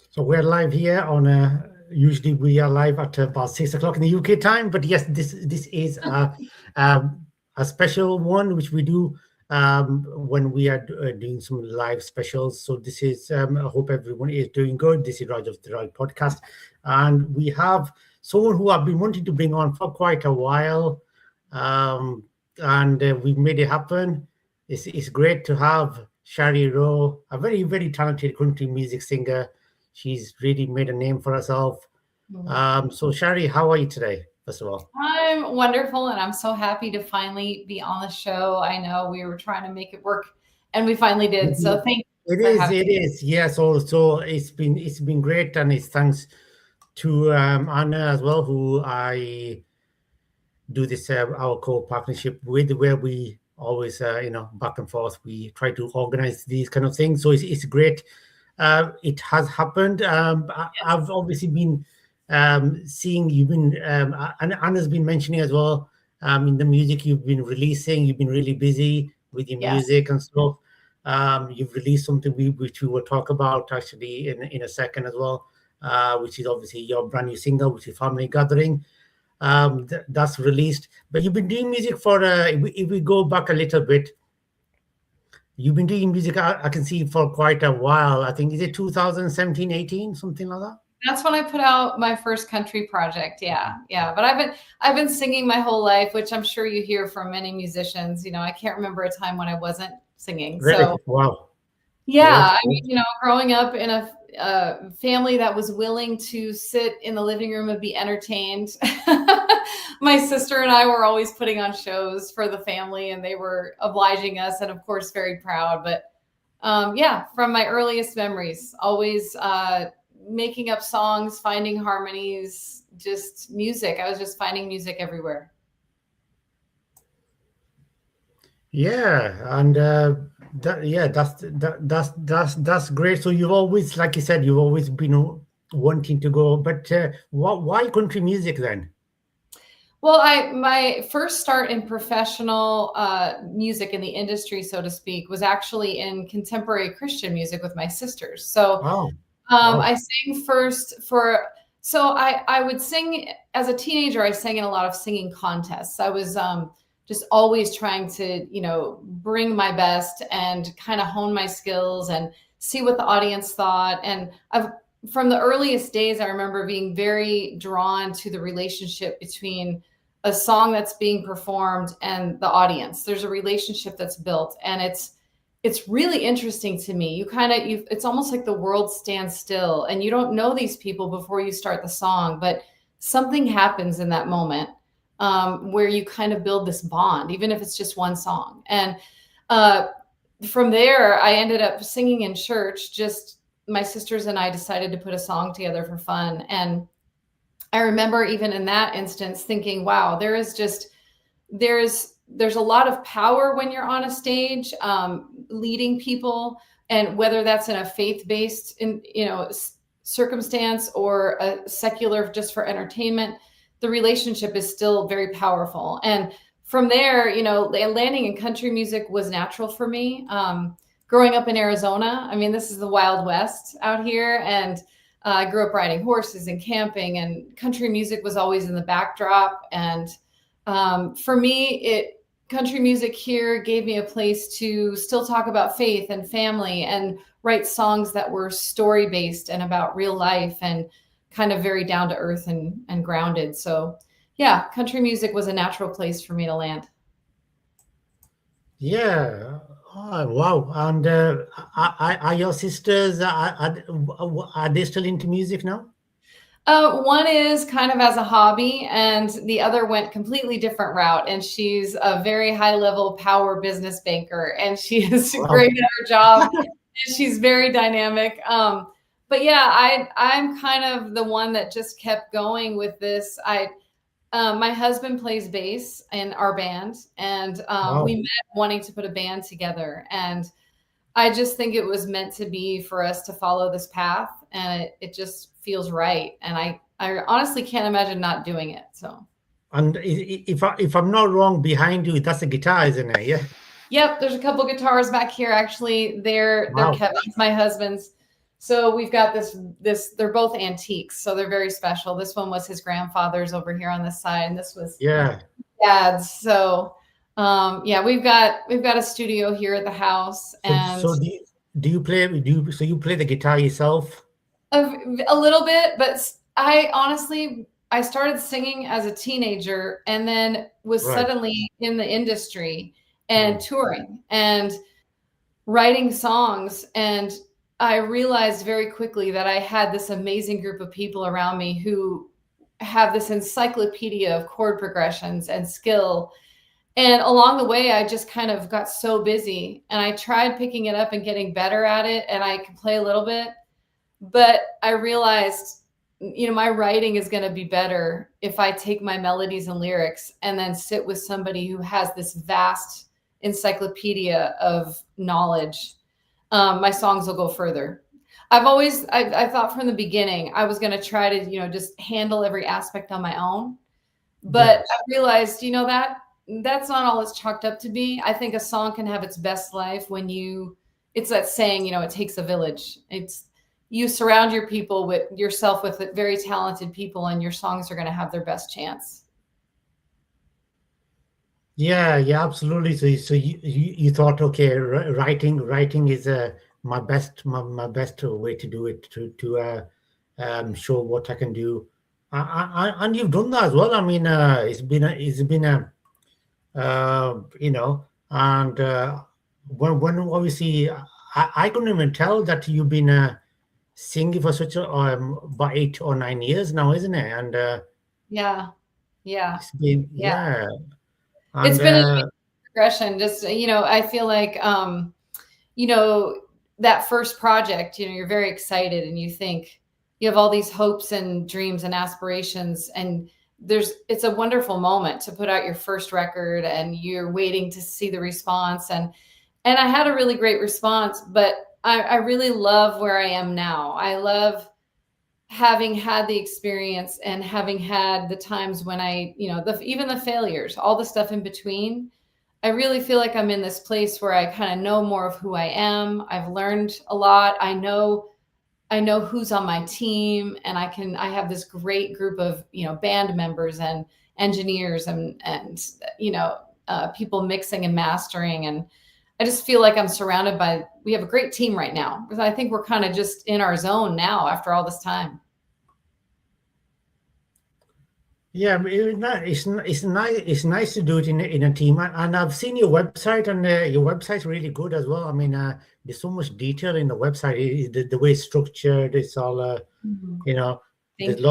So we're live here on usually we are live at about 6 o'clock in the UK time, but yes, this is a special one which we do when we are doing some live specials. So this is I hope everyone is doing good. This is Raj of the Raj Podcast, and we have someone who I've been wanting to bring on for quite a while, and we've made it happen. It's great to have Shari Rowe, a very talented country music singer. She's really made a name for herself. So Shari, how are you today? First of all, I'm wonderful, and I'm so happy to finally be on the show. I know we were trying to make it work, and we finally did. So thank you it for is, having it me. is, yes. Also, it's been great, and it's thanks to Anna as well, who I do this our co-partnership with, where we always back and forth. We try to organize these kind of things, so it's great. It has happened. Yes. I've obviously been seeing you've been, and Anna's been mentioning as well, in the music you've been releasing. You've been really busy with your Yes. music and stuff. You've released something which we will talk about actually in a second as well, which is obviously your brand new single, which is Family Gathering. That's released. But you've been doing music for, if we go back a little bit, you've been doing music, I can see, for quite a while. I think, is it 2017, 18, something like that? That's when I put out my first country project. Yeah, yeah. But I've been singing my whole life, which I'm sure you hear from many musicians. I can't remember a time when I wasn't singing. Really? So Wow. Great. yeah, I mean, Great. growing up in a family that was willing to sit in the living room and be entertained. My sister and I were always putting on shows for the family, and they were obliging us, and of course, very proud. But yeah, from my earliest memories, always making up songs, finding harmonies, just music. I was just finding music everywhere. Yeah, and yeah, that's great. So you've always, like you said, you've always been wanting to go, but why country music then? Well, I my first start in professional music in the industry, so to speak, was actually in contemporary Christian music with my sisters. So Oh, wow. I sang first for. So I would sing as a teenager. I sang in a lot of singing contests. I was just always trying to bring my best and kind of hone my skills and see what the audience thought. And I've from the earliest days, I remember being very drawn to the relationship between a song that's being performed and the audience. There's a relationship that's built, and it's really interesting to me. It's almost like the world stands still, and you don't know these people before you start the song, but something happens in that moment where you kind of build this bond, even if it's just one song. And uh, from there, I ended up singing in church. Just my sisters and I decided to put a song together for fun. And I remember even in that instance thinking, wow, there's a lot of power when you're on a stage leading people, and whether that's in a faith-based circumstance or a secular just for entertainment, the relationship is still very powerful. And from there, landing in country music was natural for me. Growing up in Arizona, I mean, this is the Wild West out here, and I grew up riding horses and camping, and country music was always in the backdrop. And for me, country music here gave me a place to still talk about faith and family and write songs that were story based and about real life and kind of very down to earth and grounded. So yeah, country music was a natural place for me to land. Yeah. Oh, wow. And are your sisters, are they still into music now? One is kind of as a hobby, and the other went completely different route. And she's a very high level power business banker, and she is Wow. great at her job. And she's very dynamic. But yeah, I'm kind of the one that just kept going with this. My husband plays bass in our band, and we Wow. met wanting to put a band together. And I just think it was meant to be for us to follow this path, and it just feels right. And I honestly can't imagine not doing it. So, And if I'm not wrong, behind you, that's a guitar, isn't it? Yeah. yep, there's a couple guitars back here. Actually, they're Wow. Kevin's, my husband's. So we've got this, they're both antiques. So they're very special. This one was his grandfather's over here on this side. And this was Yeah. dad's. So yeah, we've got a studio here at the house, and So do you play, so you play the guitar yourself? a little bit, but I honestly, I started singing as a teenager and then was Right. suddenly in the industry and Mm. touring and writing songs. And I realized very quickly that I had this amazing group of people around me who have this encyclopedia of chord progressions and skill. And along the way, I just kind of got so busy, and I tried picking it up and getting better at it. And I could play a little bit, but I realized, my writing is going to be better if I take my melodies and lyrics and then sit with somebody who has this vast encyclopedia of knowledge. My songs will go further. I thought from the beginning I was going to try to, just handle every aspect on my own. But Yes. I realized, that's not all it's chalked up to be. I think a song can have its best life when it's that saying, it takes a village. You surround yourself with very talented people, and your songs are going to have their best chance. Yeah, yeah, absolutely. So you thought, okay, writing is my best way to do it, to show what I can do, and you've done that as well. I mean, it's been a you know, and when obviously I couldn't even tell that you've been singing for such about 8 or 9 years now, isn't it? And Yeah. Yeah. it's been, Yeah. yeah, It's and been a progression. Just, I feel like, you know, that first project, you're very excited and you think you have all these hopes and dreams and aspirations, and it's a wonderful moment to put out your first record and you're waiting to see the response. And I had a really great response, but I really love where I am now. I love having had the experience and having had the times when even the failures, all the stuff in between. I really feel like I'm in this place where I kind of know more of who I am. I've learned a lot. I know who's on my team, and I have this great group of, band members and engineers and people mixing and mastering. And I just feel like we have a great team right now, because I think we're kind of just in our zone now after all this time. yeah, I mean, it's nice. It's nice to do it in a team, and I've seen your website, and your website's really good as well. I mean, there's so much detail in the website. The way it's structured, it's all Mhm. you know. Thank you.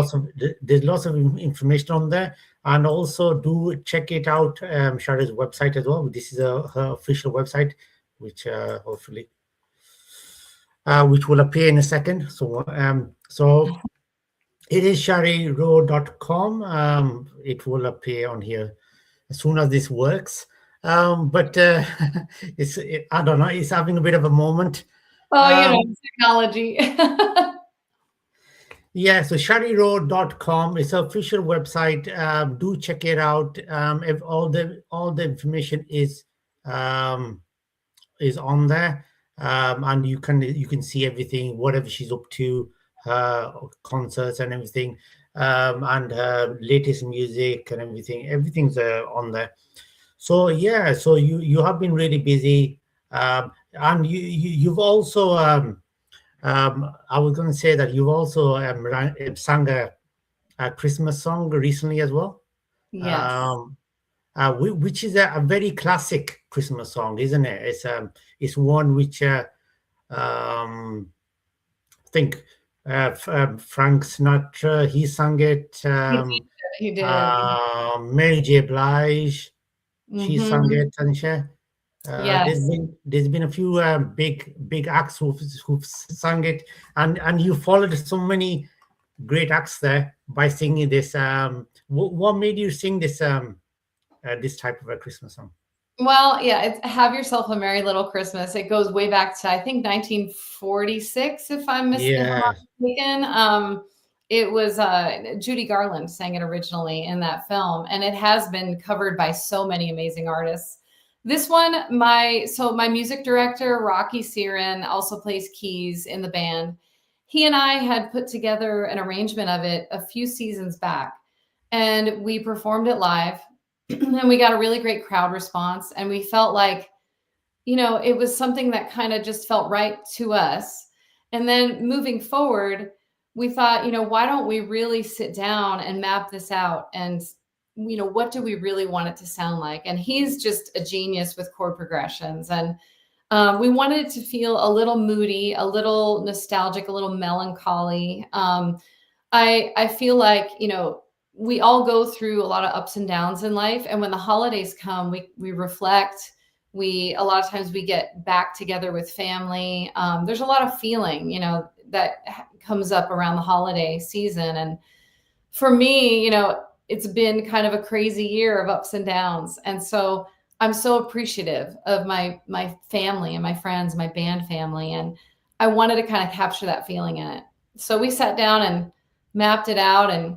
There's lots of information on there, and also do check it out. Shari's website as well. This is her official website, which hopefully which will appear in a second. So it is sharirowe.com. It will appear on here as soon as this works. But I don't know, it's having a bit of a moment. Oh, technology. Yeah, so sharirowe.com is an official website. Do check it out. If all the information is on there, and you can see everything, whatever she's up to, her concerts and everything, and her latest music and everything. Everything's on there. So yeah, so you have been really busy, and you've also I was going to say that you've also sang a Christmas song recently as well. Yes. Um, which is a very classic Christmas song, isn't it? It's one which I think Frank Sinatra, he sang it. He did. Mary J. Blige, she sang Hmm. it, and she. There's Yes. been a few big acts who've sung it, and you followed so many great acts there by singing this. What made you sing this type of a Christmas song? Well, yeah, it's Have Yourself a Merry Little Christmas. It goes way back to, I think, 1946, if I'm Yeah, not mistaken. It was Judy Garland sang it originally in that film, and it has been covered by so many amazing artists. This one, my music director, Rocky Siren, also plays keys in the band. he and I had put together an arrangement of it a few seasons back, and we performed it live, and we got a really great crowd response, and we felt like, it was something that kind of just felt right to us. And then moving forward, we thought, why don't we really sit down and map this out? And, what do we really want it to sound like? And he's just a genius with chord progressions. And we wanted it to feel a little moody, a little nostalgic, a little melancholy. I feel like, we all go through a lot of ups and downs in life. And when the holidays come, we reflect. A lot of times we get back together with family. There's a lot of feeling, that comes up around the holiday season. And for me, it's been kind of a crazy year of ups and downs. And so I'm so appreciative of my family and my friends, my band family. And I wanted to kind of capture that feeling in it. So we sat down and mapped it out, and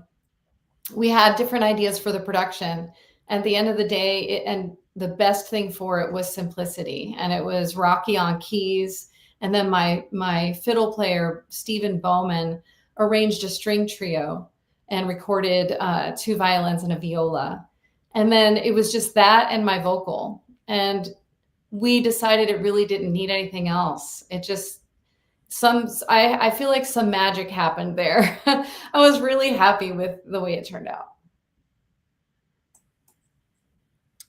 we had different ideas for the production. At the end of the day, and the best thing for it was simplicity. And it was Rocky on keys. And then my fiddle player, Stephen Bowman, arranged a string trio and recorded 2 violins and a viola. And then it was just that and my vocal. And we decided it really didn't need anything else. It just, I feel like some magic happened there. I was really happy with the way it turned out.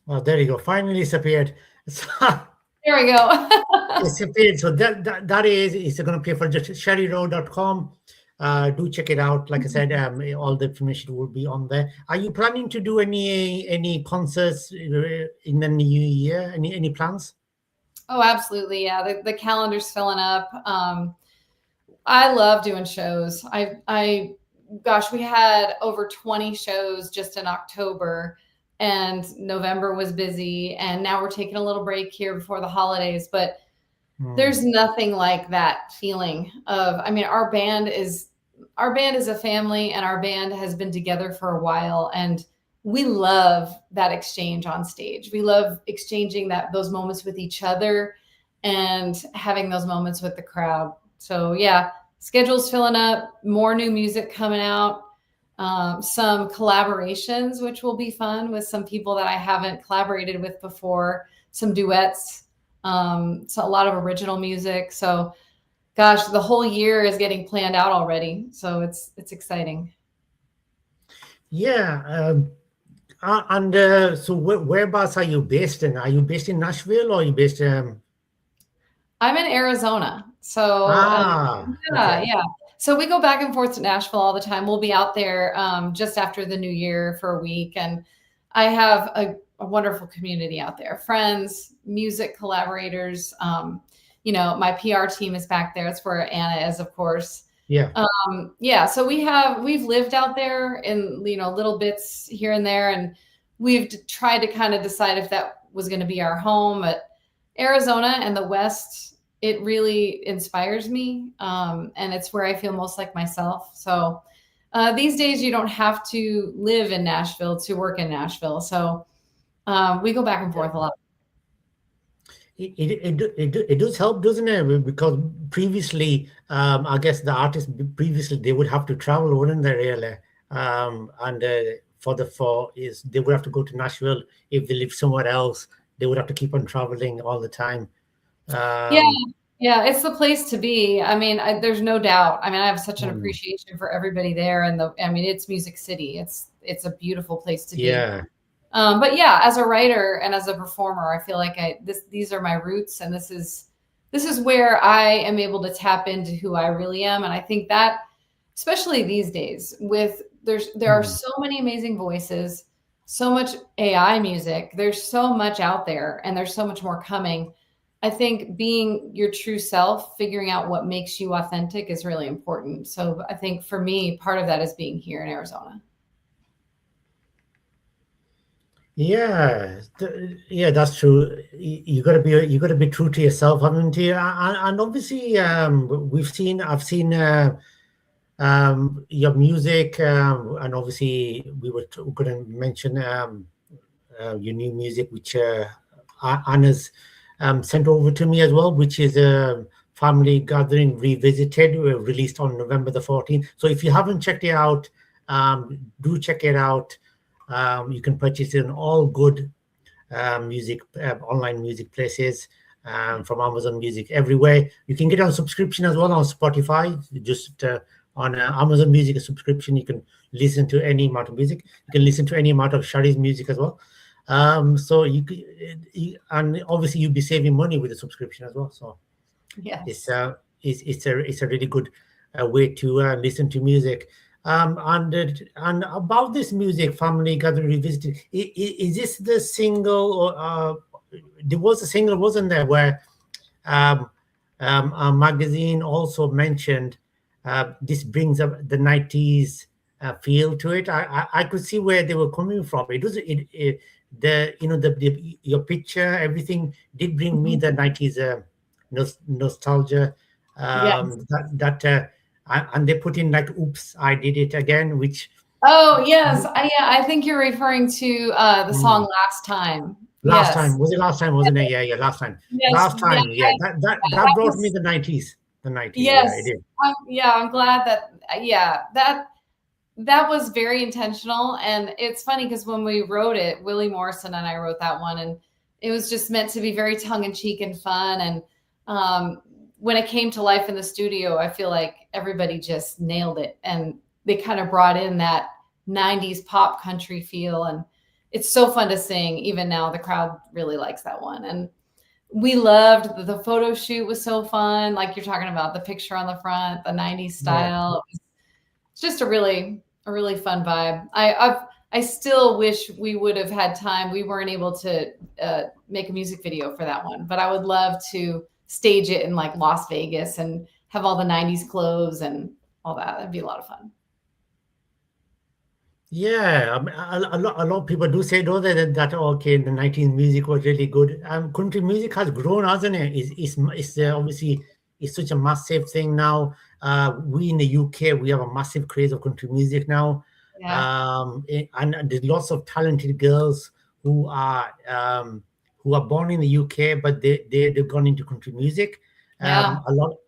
Well, there you go. Finally, it's appeared. There we go. It's appeared. So that is, it's going to appear for just sharirowe.com. Do check it out. Like I said, all the information will be on there. Are you planning to do any concerts in the new year? Any plans? Oh, absolutely. Yeah. The calendar's filling up. I love doing shows. Gosh, we had over 20 shows just in October, and November was busy. And now we're taking a little break here before the holidays, but there's nothing like that feeling of, our band is a family, and our band has been together for a while, and we love that exchange on stage. We love exchanging those moments with each other and having those moments with the crowd. So yeah, schedule's filling up, more new music coming out, some collaborations, which will be fun with some people that I haven't collaborated with before, some duets, so a lot of original music. So gosh, the whole year is getting planned out already. So it's exciting. Yeah. So whereabouts are you based in? Are you based in Nashville, or are you based in? I'm in Arizona. So okay. yeah. So we go back and forth to Nashville all the time. We'll be out there just after the new year for a week. And I have a wonderful community out there, friends, music collaborators. My PR team is back there. That's where Anna is, of course. Yeah. So we've lived out there in, little bits here and there. And we've tried to kind of decide if that was going to be our home. But Arizona and the West, it really inspires me. And it's where I feel most like myself. So these days you don't have to live in Nashville to work in Nashville. So we go back and forth a lot. It does help, doesn't it? Because previously, I guess the artists previously, they would have to travel, wouldn't they, really? They would have to go to Nashville. If they live somewhere else, they would have to keep on traveling all the time. Yeah, it's the place to be. There's no doubt. I have such an appreciation for everybody there, and it's Music City. It's a beautiful place to be. Yeah. But yeah, as a writer and as a performer, I feel like these are my roots, and this is where I am able to tap into who I really am. And I think that, especially these days, there are so many amazing voices, so much AI music, there's so much out there, and there's so much more coming. I think being your true self, figuring out what makes you authentic is really important. So I think for me, part of that is being here in Arizona. Yeah, that's true. You got to be true to yourself, haven't you? And obviously, I've seen your music, and obviously we were going to mention your new music, which Anna's sent over to me as well, which is Family Gathering Revisited, released on November the 14th. So if you haven't checked it out, do check it out. You can purchase it in all good music online music places, from Amazon Music everywhere. You can get on subscription as well on Spotify. Just on Amazon Music a subscription, you can listen to any amount of music. You can listen to any amount of Shari's music as well. So and obviously you'll be saving money with the subscription as well. So it's Yes. it's a really good way to listen to music. And about this music, Family Gathering Revisited, is this the single, or there was a single, wasn't there, where um, a magazine also mentioned this brings up the 90s feel to it. I could see where they were coming from. It was the your picture, everything did bring me Mhm. the 90s nostalgia. Yes. And they put in like "Oops, I Did It Again," which Oh, yes. I think you're referring to the song mm, Last Time. last Yes. time, was it last time, wasn't it? Yeah, last time. Yes. Last Yeah. time, yeah. That That brought me was, the 90s. The 90s, yeah, it yes. did. Yeah, I'm glad that, yeah, that was very intentional. And it's funny because when we wrote it, Willie Morrison and I wrote that one, and it was just meant to be very tongue in cheek and fun. And when it came to life in the studio, I feel like everybody just nailed it. And they kind of brought in that 90s pop country feel. And it's so fun to sing. Even now, the crowd really likes that one. And we loved the photo shoot was so fun. Like you're talking about the picture on the front, the 90s Yeah. style. It's just a really fun vibe. I still wish we would have had time. We weren't able to make a music video for that one, but I would love to stage it in like Las Vegas and have all the 90s clothes and all that. That'd be a lot of fun. Yeah, I mean, a lot of people do say though that okay, the 19th music was really good. Country music has grown, hasn't it? It's obviously it's such a massive thing now. We in the UK, we have a massive craze of country music now. Yeah. And there's lots of talented girls who are born in the UK, but they've gone into country music. Yeah.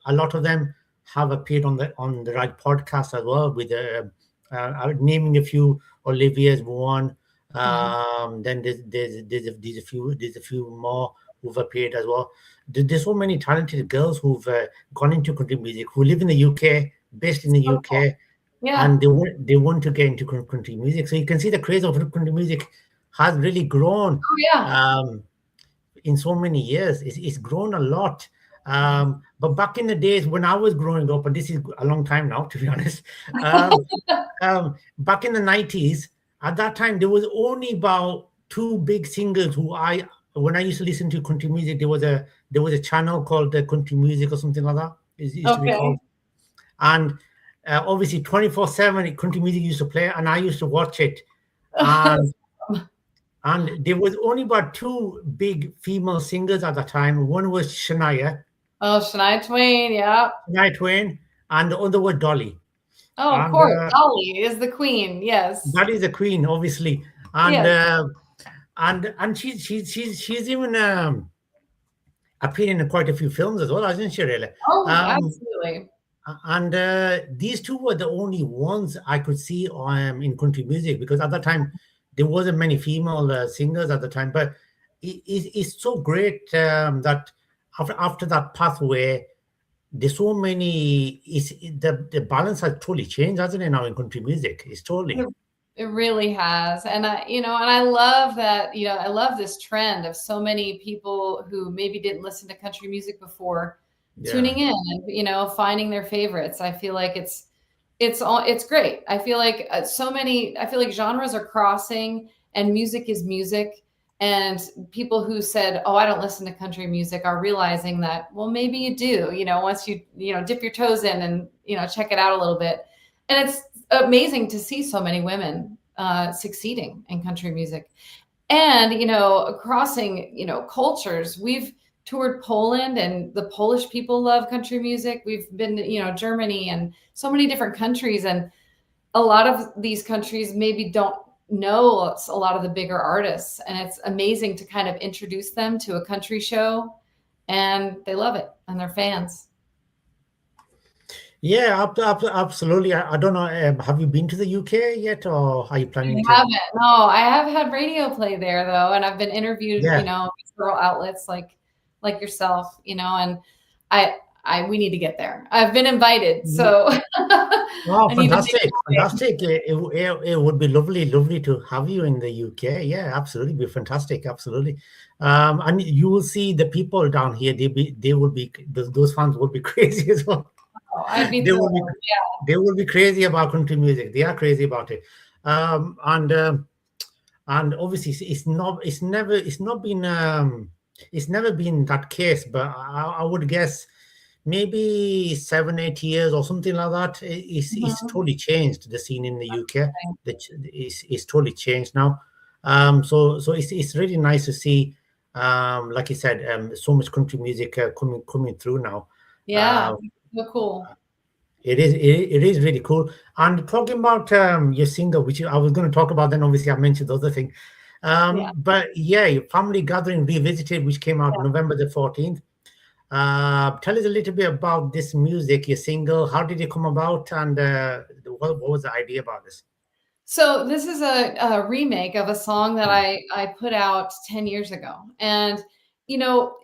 A lot of them have appeared on the Raj podcast as well, with naming a few. Olivia's one. Mhm. Then there's a few more who've appeared as well. There's so many talented girls who've gone into country music, who live in the UK, based in the So cool. UK, Yeah. and they want to get into country music. So you can see the craze of country music has really grown Oh, yeah. um, in so many years. It's grown a lot. Yes. But back in the days when I was growing up, and this is a long time now, to be honest, um, back in the 90s, at that time, there was only about two big singers when I used to listen to country music, there was a channel called Country Music or something like that. It used to be Okay. called. And obviously 24/7 country music used to play, and I used to watch it. And and there was only about two big female singers at the time. One was Oh, Shania Twain. Yeah. Shania Twain, and the other was Dolly. Oh, of And course. Dolly is the queen. Yes. that is the queen, obviously. And Yes. she's even appeared in quite a few films as well, hasn't she? Really. Oh, Um, absolutely. and these two were the only ones I could see in country music, because at that time there wasn't many female singers at the time. But it's so great that after that pathway, there's so many. The balance has totally changed, hasn't it? Now in country music, it's It totally. it really has. And I love that, I love this trend of so many people who maybe didn't listen to country music before Yeah. tuning in and, finding their favorites. I feel like it's great. I feel like I feel like genres are crossing and music is music. And people who said, "Oh, I don't listen to country music," are realizing that, well, maybe you do, once you dip your toes in and, check it out a little bit. And it's amazing to see so many women succeeding in country music. And, crossing, cultures. We've toured Poland, and the Polish people love country music. We've been to, Germany and so many different countries. And a lot of these countries maybe don't know a lot of the bigger artists. And it's amazing to kind of introduce them to a country show, and they love it and they're fans. Yeah, absolutely. I don't know. Have you been to the UK yet, or are you planning I to? haven't. No, I have had radio play there though, and I've been interviewed, Yeah. several outlets like yourself, and I we need to get there. I've been invited, so Oh, I need to make fantastic, my way. fantastic. It would be lovely, lovely to have you in the UK. Yeah, absolutely, be fantastic, absolutely. And you will see the people down here. They will be, those fans will be crazy as well. Oh, I'd be They will be, thrilled. Yeah, they will be crazy about country music. They are crazy about it. Um, and um, and obviously it's never been that case. But I would guess maybe 7 8 years or something like that. It's Mhm. totally changed the scene in the UK. It's totally changed now. So it's really nice to see, like you said, so much country music coming through now. Yeah, Uh, so cool. it is really cool. And talking about your single, which I was going to talk about, then obviously I mentioned the other thing. Yeah, But yeah, Family Gathering Revisited, which came out yeah. November the 14th. Tell us a little bit about this music, your single. How did it come about, and what was the idea about this? So this is a remake of a song that I put out 10 years ago. And you know,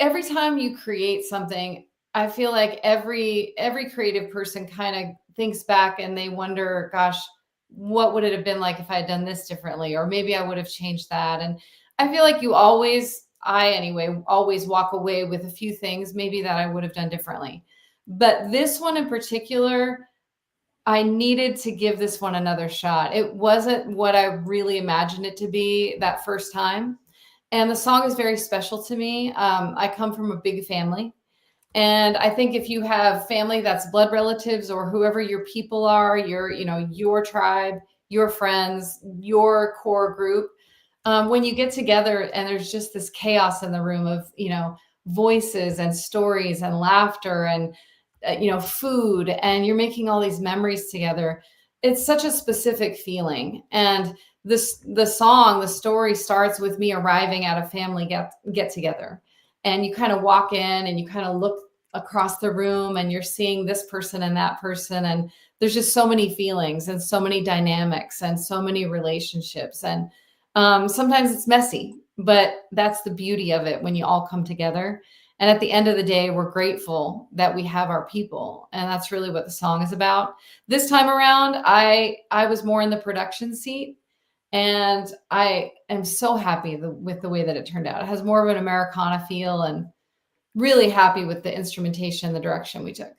every time you create something, I feel like every creative person kind of thinks back and they wonder, gosh, what would it have been like if I had done this differently? Or maybe I would have changed that. And I feel like I anyway, always walk away with a few things maybe that I would have done differently. But this one in particular, I needed to give this one another shot. It wasn't what I really imagined it to be that first time. And the song is very special to me. I come from a big family. And I think if you have family that's blood relatives or whoever your people are, your tribe, your friends, your core group, when you get together and there's just this chaos in the room of, voices and stories and laughter and food, and you're making all these memories together, it's such a specific feeling. And the story starts with me arriving at a family get together, and you kind of walk in and you kind of look across the room and you're seeing this person and that person, and there's just so many feelings and so many dynamics and so many relationships. And sometimes it's messy, but that's the beauty of it when you all come together. And at the end of the day, we're grateful that we have our people. And that's really what the song is about. This time around, I was more in the production seat. And I am so happy with the way that it turned out. It has more of an Americana feel, and really happy with the instrumentation and the direction we took.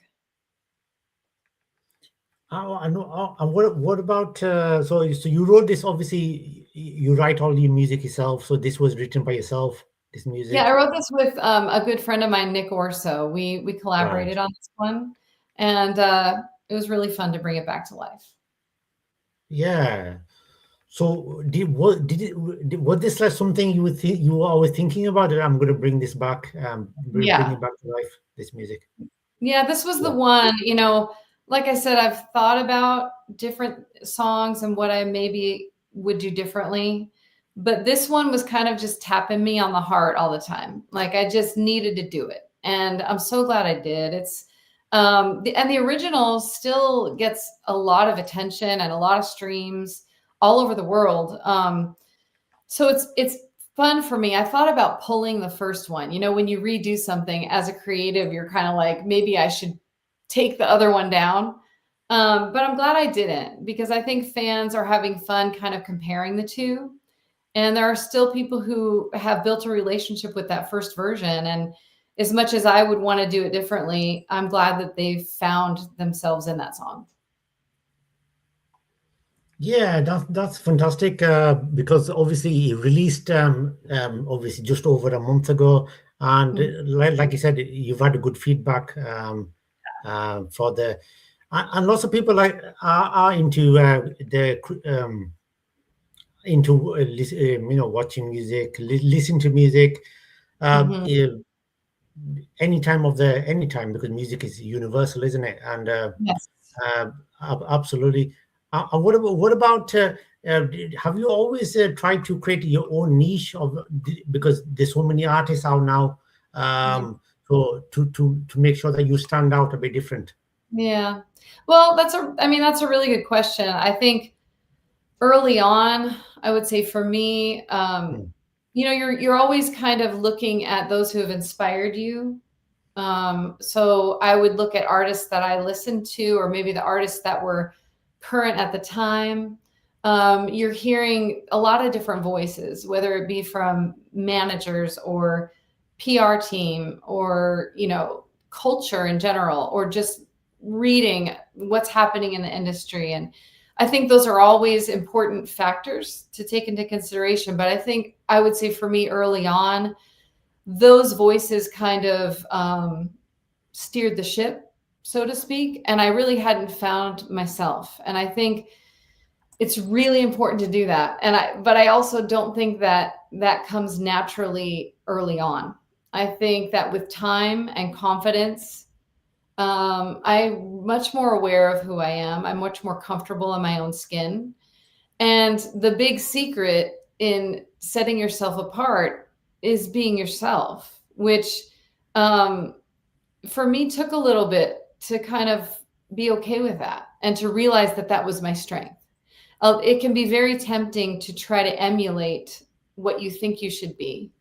Oh, I know. Oh, and what about so you wrote this? Obviously, you write all your music yourself. So this was written by yourself. This Yeah, I music, wrote this with a good friend of mine, Nick Orso. We right? collaborated on this one, and it was really fun to bring it back to life. Yeah. So was this like something you were always thinking about it? I'm going to bring this back, bring Yeah. it back to life. This music. Yeah, this was the Yeah. one, like I said, I've thought about different songs and what I maybe would do differently. But this one was kind of just tapping me on the heart all the time. Like I just needed to do it. And I'm so glad I did. And the original still gets a lot of attention and a lot of streams all over the world. So it's fun for me. I thought about pulling the first one. When you redo something as a creative, you're kind of like, maybe I should take the other one down. But I'm glad I didn't, because I think fans are having fun kind of comparing the two. And there are still people who have built a relationship with that first version. And as much as I would want to do it differently, I'm glad that they've found themselves in that song. Yeah, that's fantastic. Because obviously he released obviously just over a month ago, and Mhm. like you said, you've had a good feedback for the and lots of people are into watching music, listen to music. Um, Mhm. eh, anytime, because music is universal, isn't it? And Yes. absolutely. Have you always tried to create your own niche because there's so many artists out now, Mhm. so to make sure that you stand out a bit different? Yeah. Well, that's a really good question. I think early on, I would say for me, Hmm. you're always kind of looking at those who have inspired you. So I would look at artists that I listened to, or maybe the artists that were current at the time. You're hearing a lot of different voices, whether it be from managers or PR team, or culture in general, or just reading what's happening in the industry. And I think those are always important factors to take into consideration. But I think I would say for me early on, those voices kind of steered the ship, so to speak. And I really hadn't found myself. And I think it's really important to do that. But I also don't think that that comes naturally early on. I think that with time and confidence, I'm much more aware of who I am. I'm much more comfortable in my own skin. And the big secret in setting yourself apart is being yourself, which um, for me took a little bit to kind of be okay with that and to realize that that was my strength. It can be very tempting to try to emulate what you think you should be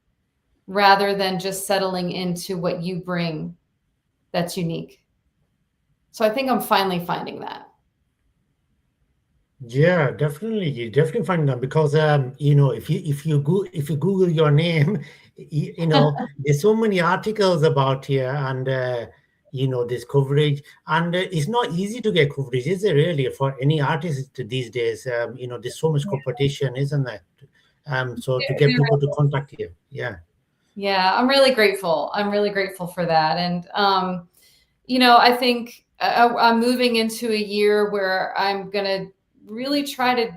rather than just settling into what you bring that's unique. So I think I'm finally finding that. Yeah, definitely. You definitely find them because if you Google your name, there's so many articles about here, and this coverage, and it's not easy to get coverage, is it really, for any artist these days? There's so much competition, isn't there? So to get people to contact you, yeah. Yeah, I'm really grateful. I'm really grateful for that. And, I think I'm moving into a year where I'm going to really try to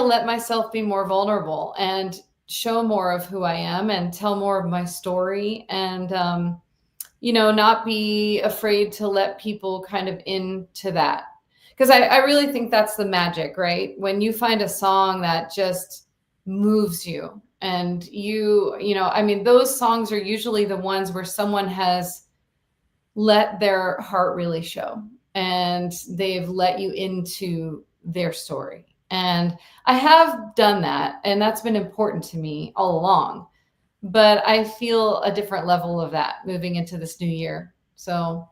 let myself be more vulnerable and show more of who I am and tell more of my story, and not be afraid to let people kind of into that, because I really think that's the magic, right? When you find a song that just moves you, and those songs are usually the ones where someone has let their heart really show, and they've let you into their story. And I have done that, and that's been important to me all along. But I feel a different level of that moving into this new year. So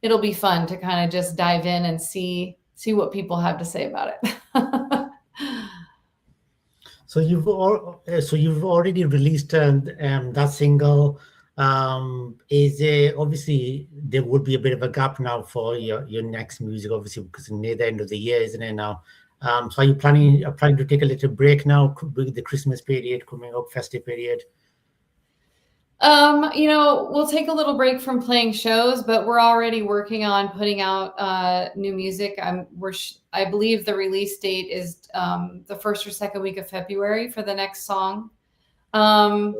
it'll be fun to kind of just dive in and see what people have to say about it. So you've already released that single. Is obviously there would be a bit of a gap now for your next music, obviously, because it's near the end of the year, isn't it now? So are you planning to take a little break now with the Christmas period coming up, festive period? We'll take a little break from playing shows, but we're already working on putting out new music. I believe the release date is the first or second week of February for the next song. Um,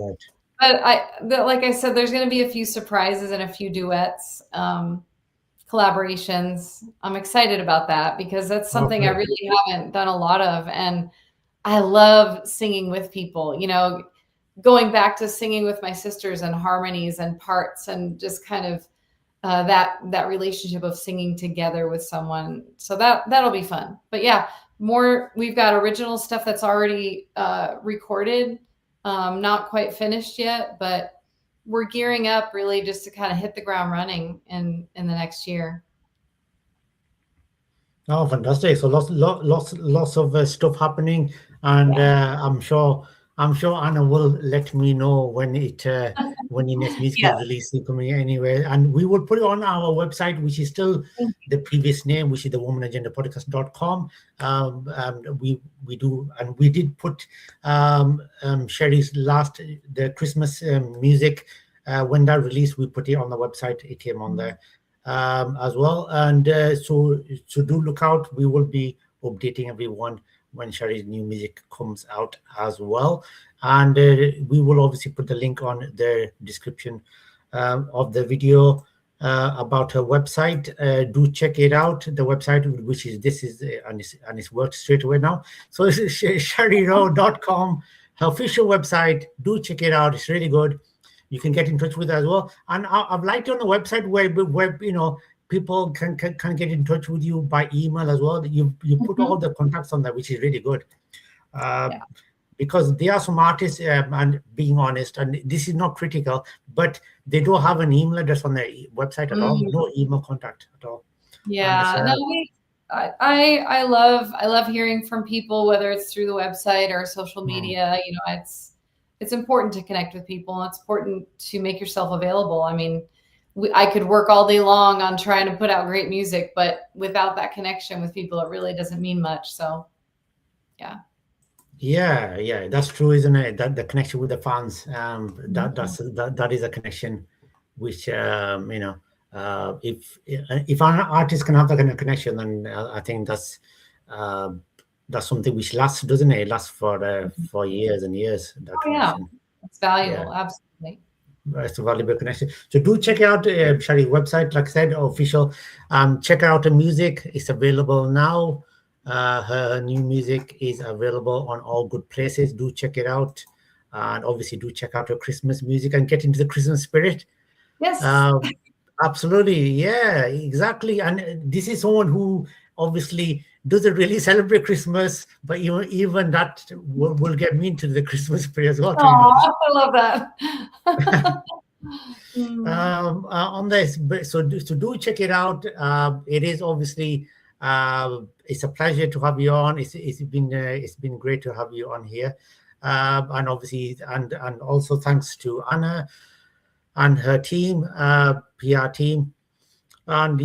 Right. but like I said, there's going to be a few surprises and a few duets, collaborations. I'm excited about that because that's something I Okay. really haven't done a lot of, and I love singing with people. Going back to singing with my sisters and harmonies and parts, and just kind of that relationship of singing together with someone. So that'll be fun. But yeah, we've got original stuff that's already recorded, not quite finished yet, but we're gearing up really just to kind of hit the ground running in the next year. Oh, fantastic! So lots of stuff happening, and Yeah. I'm sure Anna will let me know when the next music Yeah. is releasing coming anyway, and we will put it on our website, which is still the previous name, which is the womanagendapodcast.com. And we did put Sherry's the Christmas music. When that released, we put it on the website. It came on there as well. And so do look out. We will be updating everyone when Shari's new music comes out as well. And we will obviously put the link on the description of the video about her website. Do check it out. The website, which is and it's worked straight away now. So it's sharirowe.com, her official website. Do check it out. It's really good. You can get in touch with her as well. And I've liked on the website where people can get in touch with you by email as well. You put all the contacts on there, which is really good. Yeah. Because there are some artists, and being honest, and this is not critical, but they don't have an email address on their website at all. No email contact at all. Yeah. No, I love hearing from people, whether it's through the website or social media. You know, it's important to connect with people. It's important to make yourself available. I mean, I could work all day long on trying to put out great music, but without that connection with people, it really doesn't mean much. So, yeah. Yeah, that's true, isn't it? That the connection with the fans, that is a connection, which if an artist can have that kind of connection, then I think that's something which lasts, doesn't it? It lasts for years and years. That connection. It's valuable, absolutely. It's a valuable connection. So do check out Shari's website, like I said, official. Check out the music. It's available now. Her new music is available on all good places. Do check it out. And obviously do check out her Christmas music and get into the Christmas spirit. Yes. Absolutely. Yeah, exactly. And this is someone who obviously doesn't really celebrate Christmas, but even that will get me into the Christmas spirit as well. I love that. On this, so do check it out. It is obviously it's a pleasure to have you on. It's been great to have you on here, and obviously and also thanks to Anna and her team, PR team, and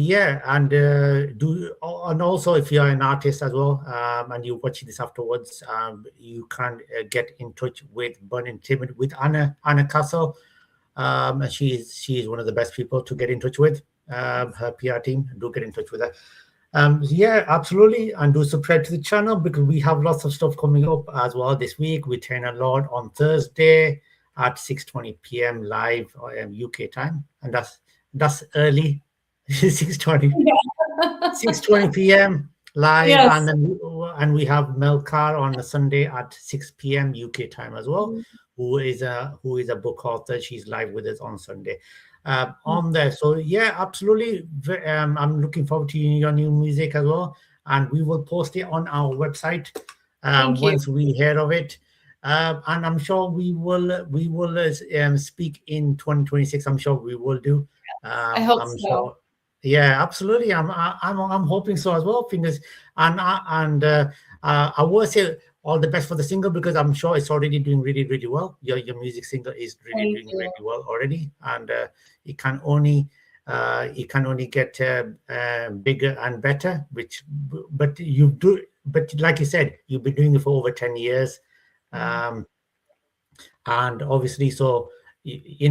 also if you're an artist as well, and you're watching this afterwards, you can get in touch with Burning Timid with Anna Castle. And she is one of the best people to get in touch with. Her PR team, do get in touch with her. Yeah, absolutely, and do subscribe to the channel because we have lots of stuff coming up as well this week. We train a lot on Thursday at 6:20 p.m. live UK time, and that's early. 6:20 p.m. live. Yes. And we have Melkar on a Sunday at 6 p.m. UK time as well, who is a book author. She's live with us on Sunday on there. So yeah, absolutely. I'm looking forward to your new music as well, and we will post it on our website once we hear of it. And I'm sure we will speak in 2026. I'm sure we will do. I hope so. Sure. Yeah, absolutely. I'm hoping so as well. Fingers and I will say all the best for the single because I'm sure it's already doing really, really well. Your music single is really doing really well already, and it can only get bigger and better. But like you said, you've been doing it for over 10 years, and obviously so. You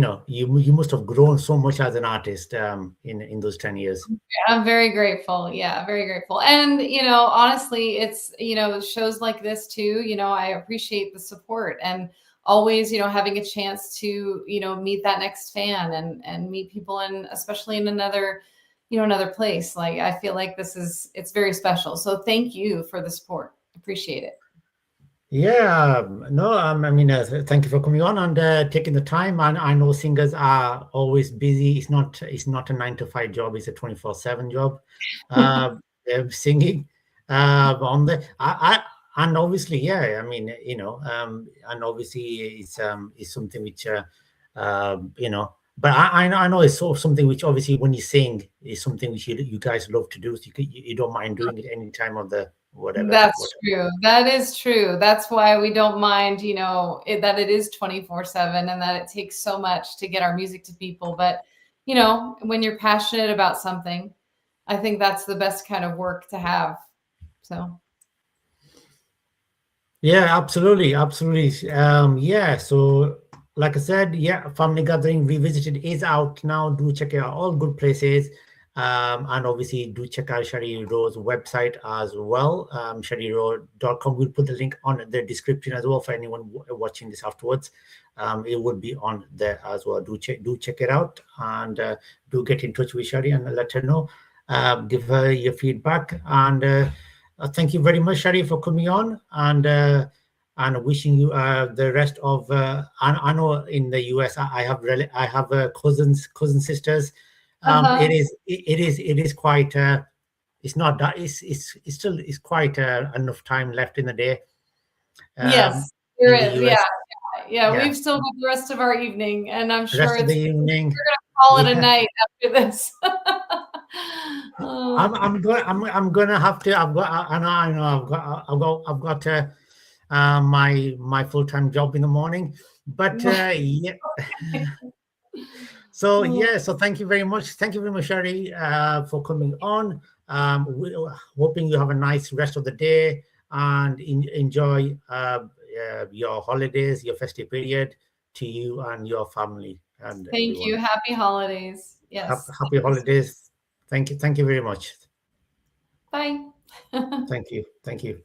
must have grown so much as an artist in those 10 years. I'm very grateful. Yeah, very grateful. And, honestly, it's, shows like this too, I appreciate the support and always, having a chance to, meet that next fan and meet people especially in another place. Like, I feel like it's very special. So thank you for the support. Appreciate it. Yeah, no, thank you for coming on and taking the time. And I know singers are always busy. It's not a 9-to-5 job. It's a 24/7 job. Singing on the and obviously, yeah. And obviously it's something which But I know it's something which obviously when you sing is something which you guys love to do. So you don't mind doing it any time of the. Whatever. That's true. That is true. That's why we don't mind, that it is 24/7 and that it takes so much to get our music to people. But, when you're passionate about something, I think that's the best kind of work to have. So. Yeah, absolutely. Absolutely. So like I said, Family Gathering Revisited is out now. Do check it out. All good places. And obviously do check out Shari Rowe's website as well, sharirowe.com. We'll put the link on the description as well for anyone watching this afterwards. It will be on there as well. Do check it out and do get in touch with Shari and let her know. Give her your feedback and thank you very much, Shari, for coming on and wishing you the rest of. I know in the US I have cousin sisters. Uh-huh. It is quite. It's not that. It's still it's quite enough time left in the day. Um, Yes, there in the is. Yeah, US, yeah. yeah. We've still got the rest of our evening, and I'm The sure rest of it's the evening, call it a yeah. night after this. Oh, I'm gonna have to. I know. I've got my full time job in the morning, but yeah. So oh, yeah. So thank you very much. Thank you very much, Shari, for coming on. Hoping you have a nice rest of the day and enjoy your holidays, your festive period to you and your family and thank you. everyone. Happy holidays. Yes. Happy holidays. Thank you. Thank you very much. Bye. Thank you. Thank you.